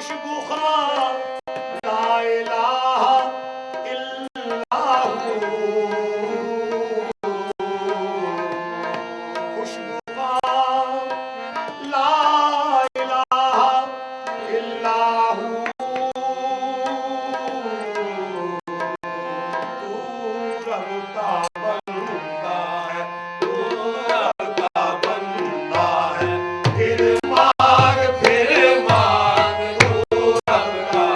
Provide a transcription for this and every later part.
खुशबू खां ला इलाहा इल्लल्लाहु, खुशबू खां ला इलाहा इल्लल्लाहु, तू रब का बंदा है, तू रब का बंदा है, फिर मांग तू रब का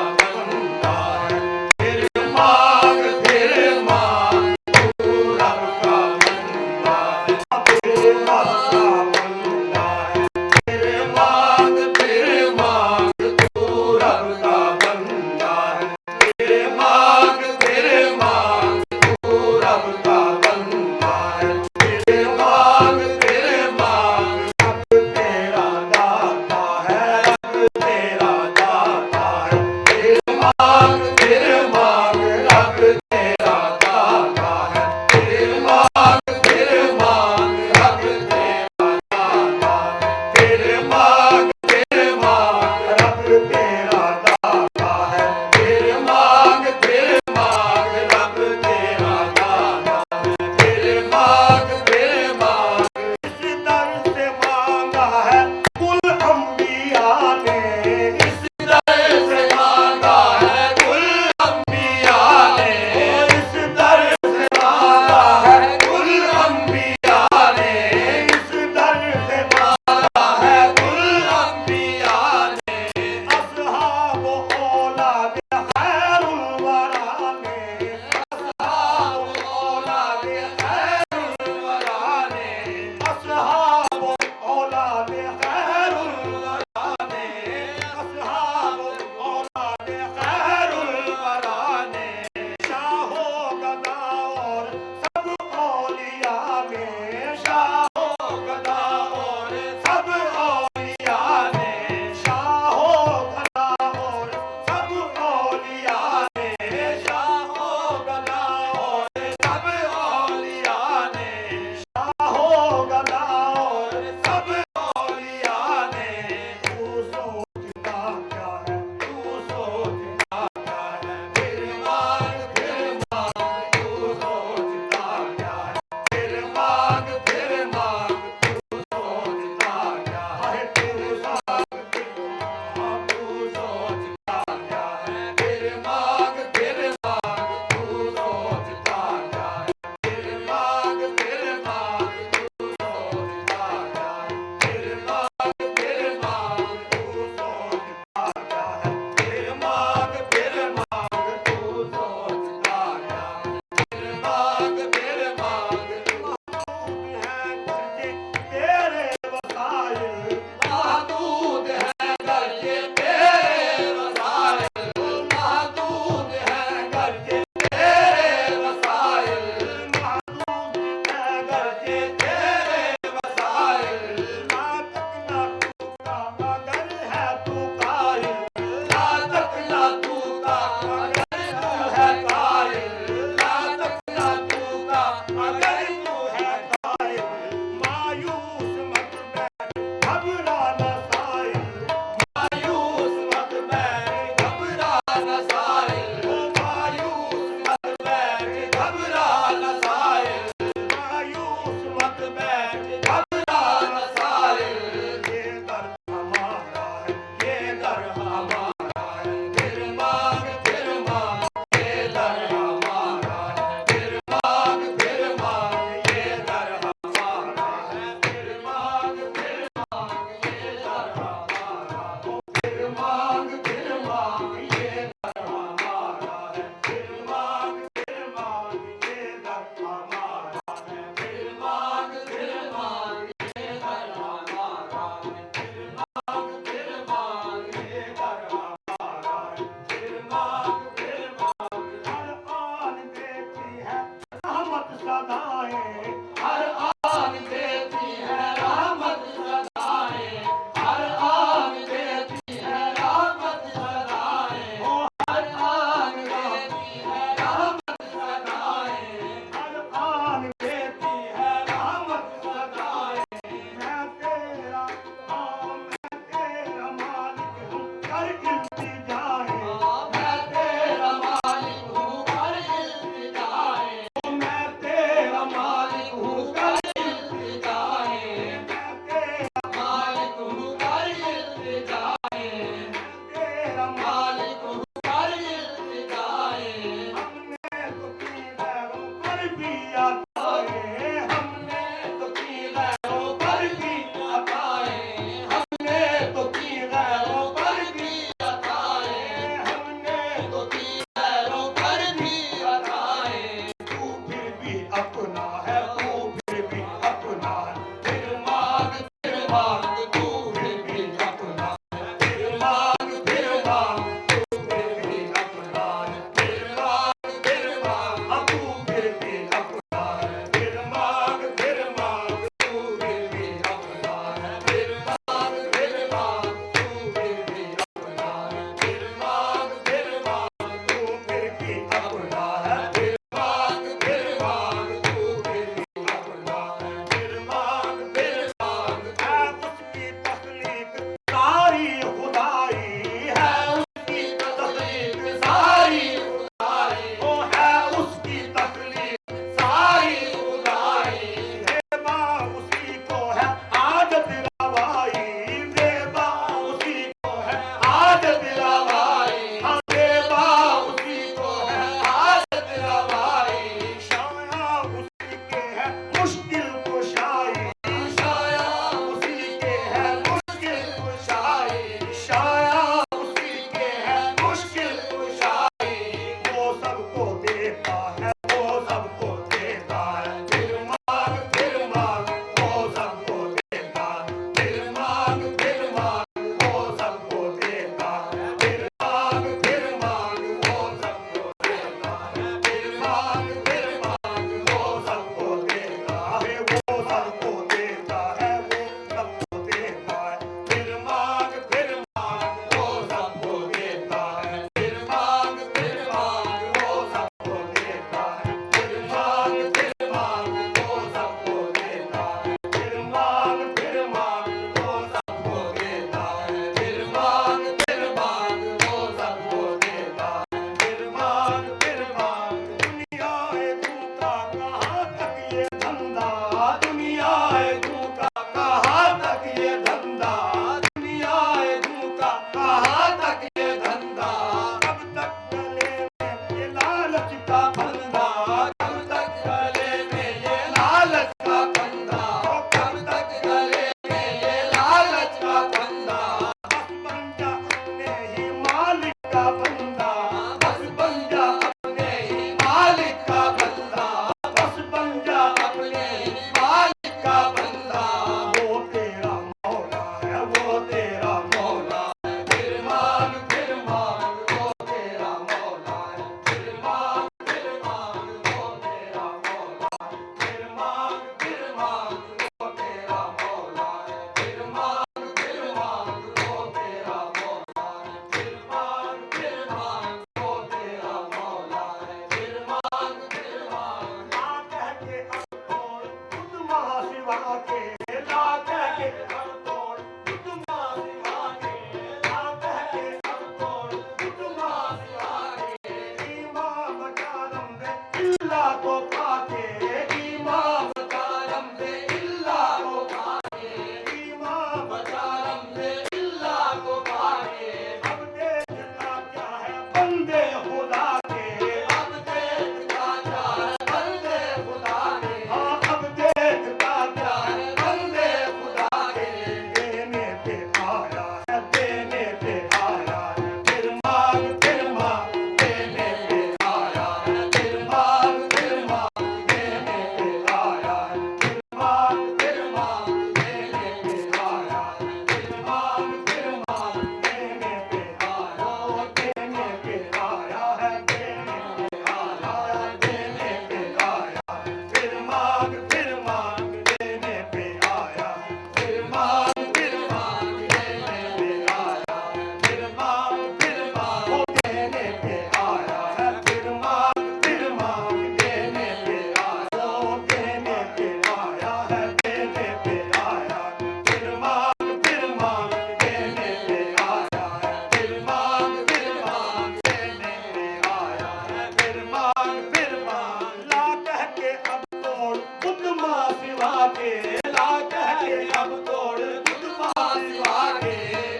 सिवा के,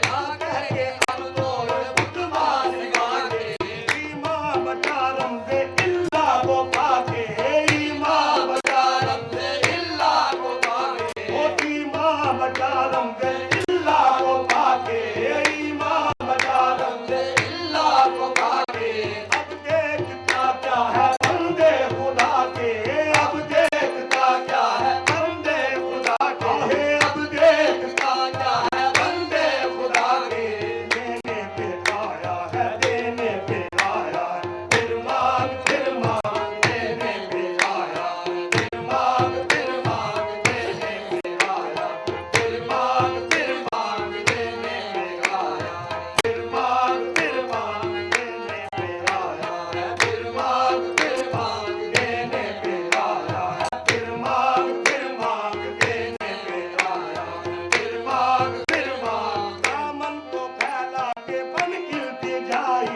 ना कह के अब तोड़ बुत मां सिवा के। ईमाम बचा रमज़े इल्ला को पाके, ईमाम बचा रमज़े इल्ला को पाके। ओ ईमाम बचा रमज़े इल्ला को पाके, ईमाम बचा रमज़े इल्ला को पाके। अब देखता क्या है बंदे खुदा के, अब देखता क्या है बंदे खुदा के। अब देखता क्या है बंदे खुदा के। देने पे आया है, देने पे आया है, फिर मांग देने पे आया है। फिर मांग देने पे आया, फिर मांग देने पे आया। फिर मांग देने पे आया है, फिर मांग देने पे आया है। फिर मांग देने पे आया है, फिर मांग दामन को फैला के बन इल्तिजाई,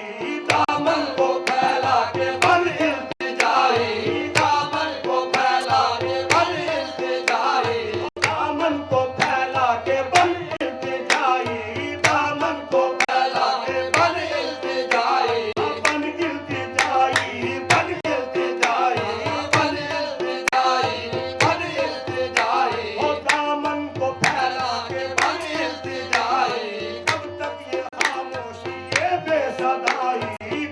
दामन को फैला के बन इल्तिजाई, दामन को फैला के बन इल्तिजाई। दामन को फैला के बन इल्तिजाई, दामन को फैला के बन इल्तिजाई। बन इल्तिजाई, बन इल्तिजाई, बन इल्तिजाई, बन इल्तिजाई। ओ दामन को फैला के बन इल्तिजाई। कब तक ये खामोशी ये बेसदाई,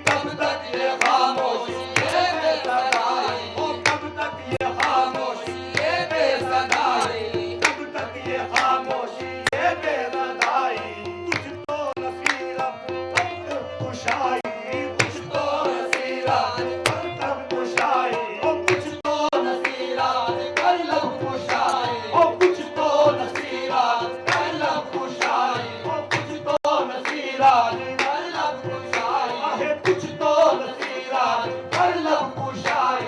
कब तक ये खामोशी ये बेसदाई। ओ कब तक ये खामोशी ये बेसदाई, कब तक ये खामोशी ये बेसदाई। कुछ तो नसीरत तब कुशाई, कुछ तो नसीरत तब कुशाई। ओ कुछ तो नसीरत कल्लब कुशाई, ओ कुछ तो नसीरत कल्लब कुशाई। ओ कुछ तो नसीरत कल्लब कुशाई। आहे कुछ तो नसीरत कल्लब कुशाई,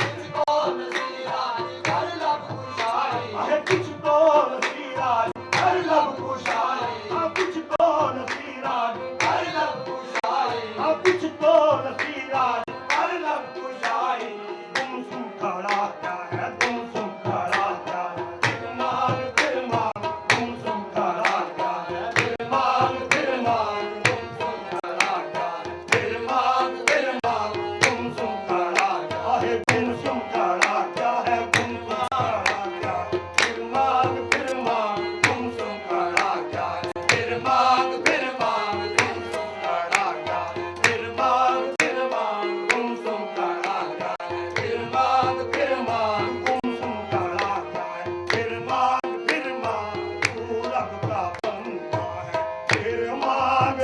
कुछ तो नसीरत कल्लब कुशाई। आहे कुछ तो नसीरत कल्लब कुशाई, हाँ कुछ तो नसीरत कल्लब कुशाई, हाँ कुछ तो नसीरत कल्लब कुशाई। तुम सुन खड़ा क्या है, तुम सुन खड़ा क्या है, फिर मांग तुम सुन खड़ा क्या है। फिर मांग तुम सुन खड़ा क्या है। फिर मांग तुम सुन खड़ा क्या है। तुम सुन खड़ा क्या है, तुम सुन खड़ा क्या है। फिर मांग तुम सुन खड़ा क्या है। फिर मांग तुम सुन खड़ा क्या है। फिर मांग तुम सुन खड़ा क्या है। फिर मांग तुम सुन खड़ा क्या है। फिर मांग तू रब का बंदा है। फिर मांग